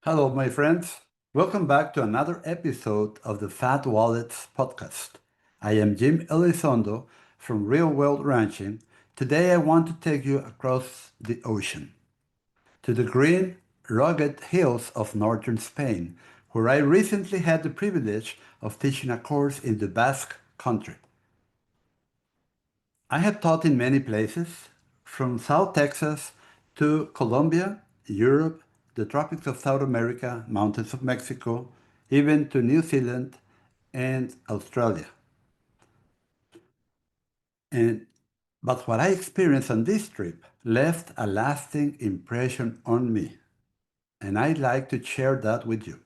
Hello, my friends. Welcome back to another episode of the Fat Wallets podcast. I am Jim Elizondo from Real World Ranching. Today, I want to take you across the ocean to the green, rugged hills of northern Spain, where I recently had the privilege of teaching a course in the Basque country. I have taught in many places, from South Texas to Colombia, Europe, the tropics of South America, mountains of Mexico, even to New Zealand and Australia. And but what I experienced on this trip left a lasting impression on me, and I'd like to share that with you.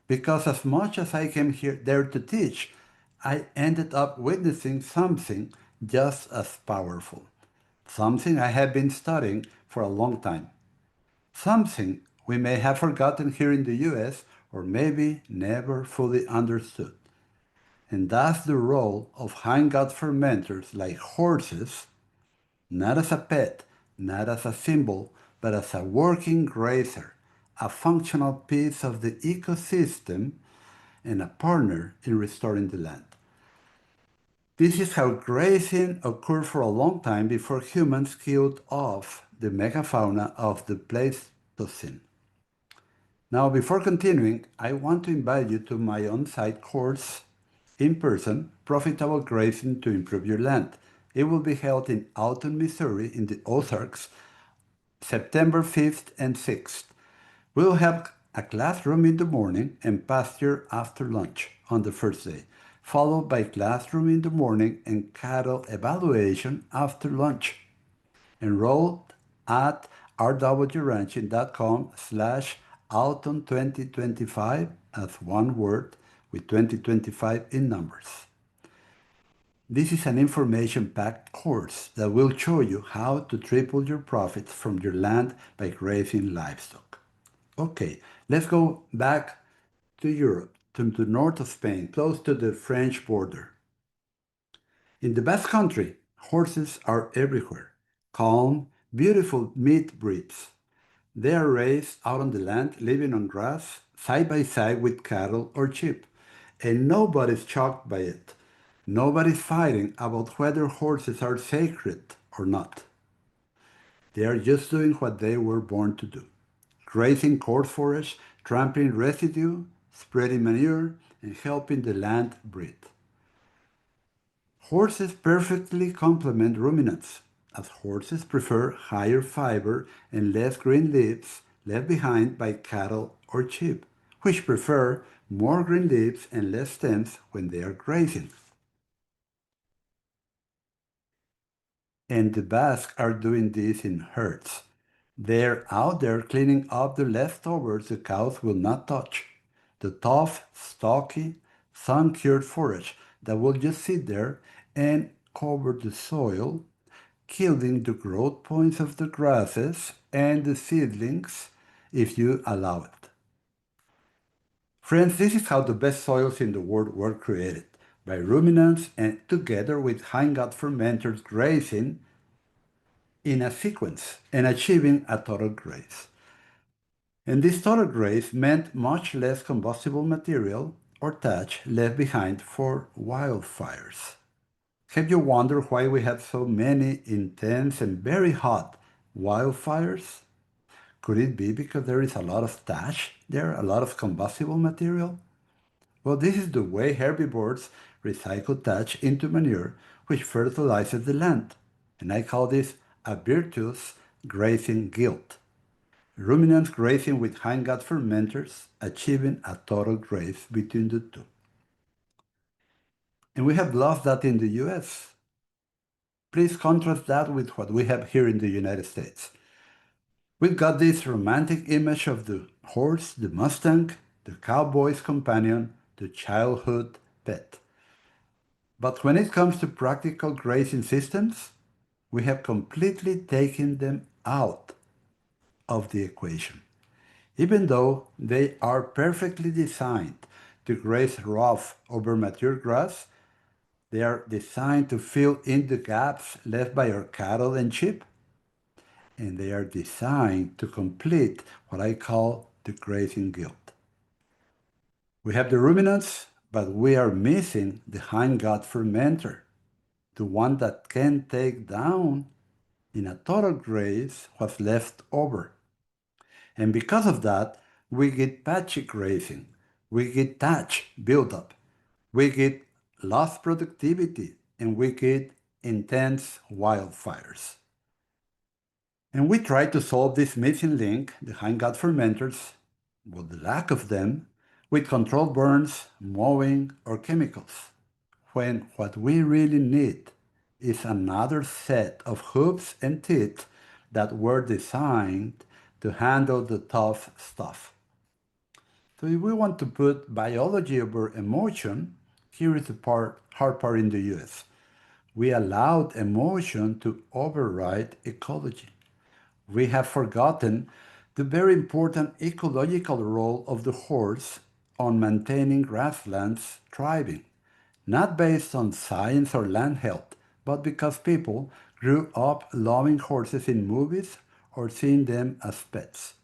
Because as much as I came here there to teach, I ended up witnessing something just as powerful. Something I have been studying for a long time. Something we may have forgotten here in the US or maybe never fully understood. And that's the role of hang-out fermenters like horses, not as a pet, not as a symbol, but as a working grazer, a functional piece of the ecosystem and a partner in restoring the land. This is how grazing occurred for a long time before humans killed off the megafauna of the Pleistocene. Now, before continuing, I want to invite you to my on-site course, in person, Profitable Grazing to Improve Your Land. It will be held in Alton, Missouri, in the Ozarks, September 5th and 6th. We'll have a classroom in the morning and pasture after lunch on the first day, followed by classroom in the morning and cattle evaluation after lunch. Enroll at rwranching.com/Alton2025 as one word with 2025 in numbers. This is an information-packed course that will show you how to triple your profits from your land by grazing livestock. Okay, let's go back to Europe, to the north of Spain, close to the French border. In the Basque Country, horses are everywhere. Calm, beautiful meat breeds. They are raised out on the land, living on grass, side by side with cattle or sheep, and nobody's shocked by it. Nobody's fighting about whether horses are sacred or not. They are just doing what they were born to do: grazing coarse forage, trampling residue, spreading manure, and helping the land breathe. Horses perfectly complement ruminants, as horses prefer higher fiber and less green leaves left behind by cattle or sheep, which prefer more green leaves and less stems when they are grazing. And the Basques are doing this in herds. They're out there cleaning up the leftovers the cows will not touch. The tough, stocky, sun-cured forage that will just sit there and cover the soil, killing the growth points of the grasses and the seedlings if you allow it. Friends, this is how the best soils in the world were created, by ruminants and together with hang-out fermenters grazing in a sequence and achieving a total graze. And this total graze meant much less combustible material or thatch left behind for wildfires. Have you wondered why we have so many intense and very hot wildfires? Could it be because there is a lot of thatch there, a lot of combustible material? Well, this is the way herbivores recycle thatch into manure, which fertilizes the land. And I call this a virtuous grazing guild. Ruminants grazing with hang-out fermenters, achieving a total graze between the two. And we have lost that in the US. Please contrast that with what we have here in the United States. We've got this romantic image of the horse, the Mustang, the cowboy's companion, the childhood pet. But when it comes to practical grazing systems, we have completely taken them out of the equation. Even though they are perfectly designed to graze rough over mature grass, they are designed to fill in the gaps left by our cattle and sheep. And they are designed to complete what I call the grazing guilt. We have the ruminants, but we are missing the hindgut fermenter, the one that can take down in a total graze what's left over. And because of that, we get patchy grazing, we get thatch buildup, we get lost productivity, and we get intense wildfires. And we try to solve this missing link, the hindgut fermenters, with the lack of them, with controlled burns, mowing, or chemicals, when what we really need is another set of hooves and teeth that were designed to handle the tough stuff. So if we want to put biology over emotion, here is the hard part in the US. We allowed emotion to override ecology. We have forgotten the very important ecological role of the horse on maintaining grasslands thriving, not based on science or land health, but because people grew up loving horses in movies or seeing them as pets.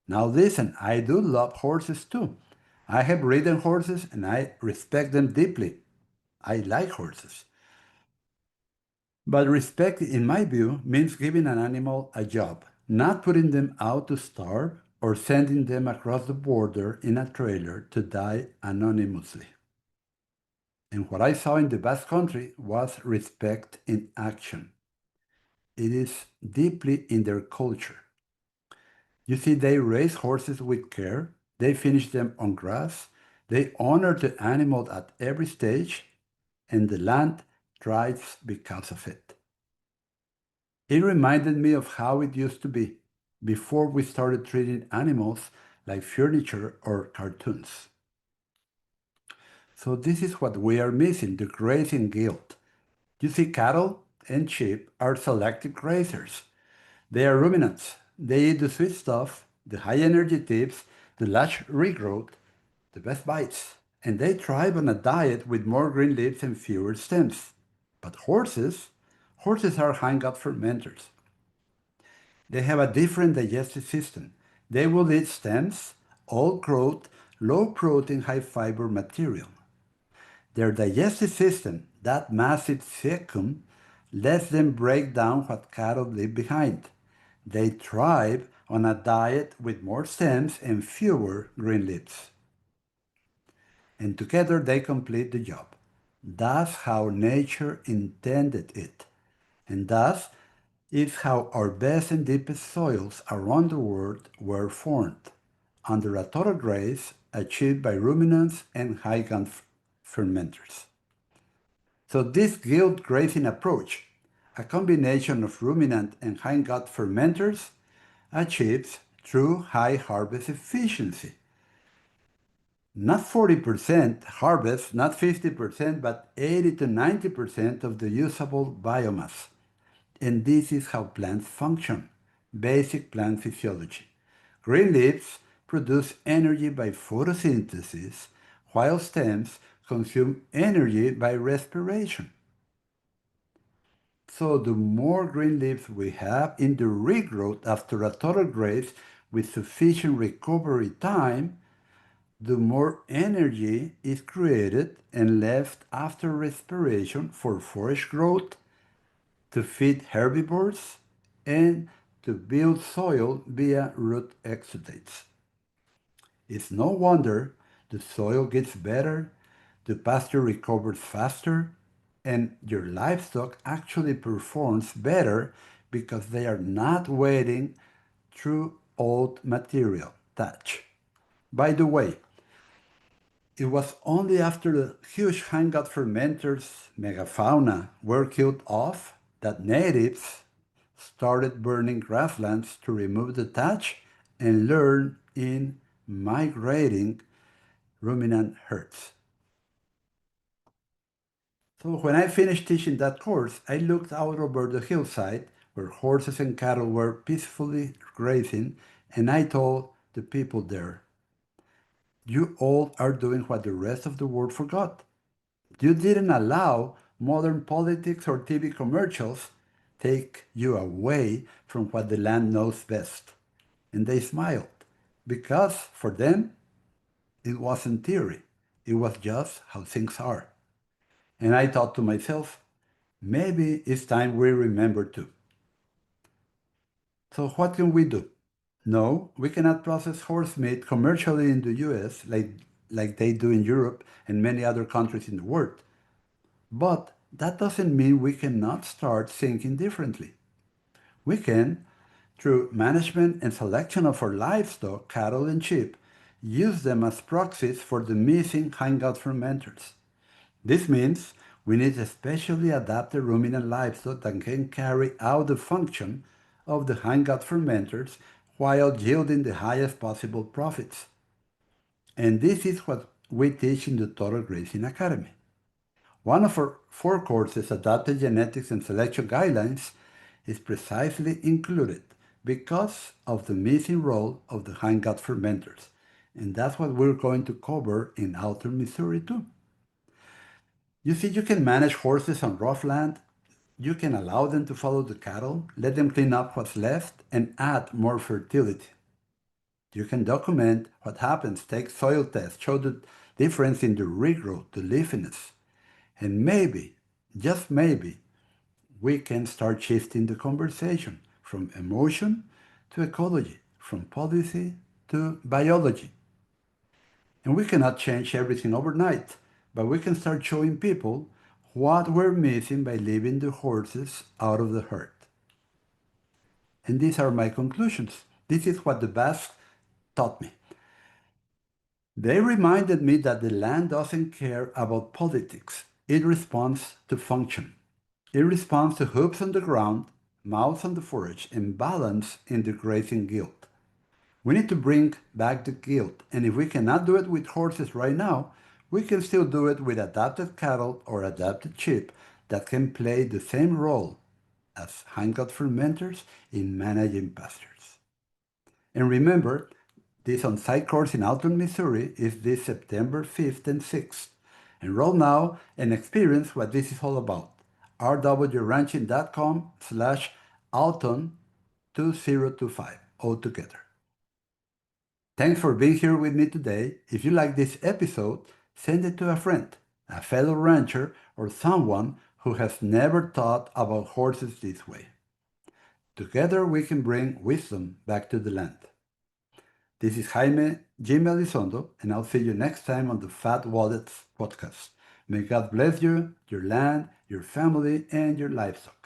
Now listen, I do love horses too. I have ridden horses and I respect them deeply. I like horses. But respect, in my view, means giving an animal a job, not putting them out to starve or sending them across the border in a trailer to die anonymously. And what I saw in the Basque Country was respect in action. It is deeply in their culture. You see, they raise horses with care, they finish them on grass, they honor the animal at every stage, and the land thrives because of it. It reminded me of how it used to be before we started treating animals like furniture or cartoons. So this is what we are missing, the grazing guilt. You see, cattle and sheep are selective grazers. They are ruminants. They eat the sweet stuff, the high energy tips, the large regrowth, the best bites, and they thrive on a diet with more green leaves and fewer stems. But horses are hindgut fermenters. They have a different digestive system. They will eat stems, old growth, low protein, high fiber material. Their digestive system, that massive cecum, lets them break down what cattle leave behind. They thrive on a diet with more stems and fewer green leaves. And together they complete the job. That's how nature intended it. And thus is how our best and deepest soils around the world were formed, under a total grace achieved by ruminants and hindgut fermenters. So this guilt grazing approach, a combination of ruminant and hindgut fermenters, achieves true high harvest efficiency. Not 40% harvest, not 50%, but 80 to 90% of the usable biomass. And this is how plants function, basic plant physiology. Green leaves produce energy by photosynthesis, while stems consume energy by respiration. So the more green leaves we have in the regrowth after a total graze with sufficient recovery time, the more energy is created and left after respiration for forest growth, to feed herbivores, and to build soil via root exudates. It's no wonder the soil gets better, the pasture recovers faster, and your livestock actually performs better because they are not wading through old material, thatch. By the way, it was only after the huge hindgut fermenters megafauna were killed off that natives started burning grasslands to remove the thatch and learn in migrating ruminant herds. So when I finished teaching that course, I looked out over the hillside where horses and cattle were peacefully grazing, and I told the people there, you all are doing what the rest of the world forgot. You didn't allow modern politics or TV commercials take you away from what the land knows best. And they smiled. because for them, it wasn't theory. It was just how things are. And I thought to myself, maybe it's time we remember too. So what can we do? No, we cannot process horse meat commercially in the US like they do in Europe and many other countries in the world. But that doesn't mean we cannot start thinking differently. We can, through management and selection of our livestock, cattle and sheep, use them as proxies for the missing hindgut fermenters. This means we need especially adapted ruminant livestock that can carry out the function of the hindgut fermenters while yielding the highest possible profits. And this is what we teach in the Total Grazing Academy. One of our 4 courses, Adapted Genetics and Selection Guidelines, is precisely included because of the missing role of the hindgut fermenters. And that's what we're going to cover in Alton, Missouri too. You see, you can manage horses on rough land. You can allow them to follow the cattle, let them clean up what's left, and add more fertility. You can document what happens, take soil tests, show the difference in the regrowth, the leafiness. And maybe, just maybe, we can start shifting the conversation from emotion to ecology, from policy to biology. And we cannot change everything overnight, but we can start showing people what we're missing by leaving the horses out of the herd. And these are my conclusions. This is what the Basques taught me. They reminded me that the land doesn't care about politics. It responds to function. It responds to hooves on the ground, mouths on the forage, and balance in the grazing guild. We need to bring back the guild, and if we cannot do it with horses right now, we can still do it with adapted cattle or adapted sheep that can play the same role as hindgut fermenters in managing pastures. And remember, this on-site course in Alton, Missouri is this September 5th and 6th. Enroll now and experience what this is all about. rwranching.com/Alton2025, all together. Thanks for being here with me today. If you like this episode, send it to a friend, a fellow rancher, or someone who has never thought about horses this way. Together we can bring wisdom back to the land. This is Jaime Elizondo, and I'll see you next time on the Fat Wallets podcast. May God bless you, your land, your family, and your livestock.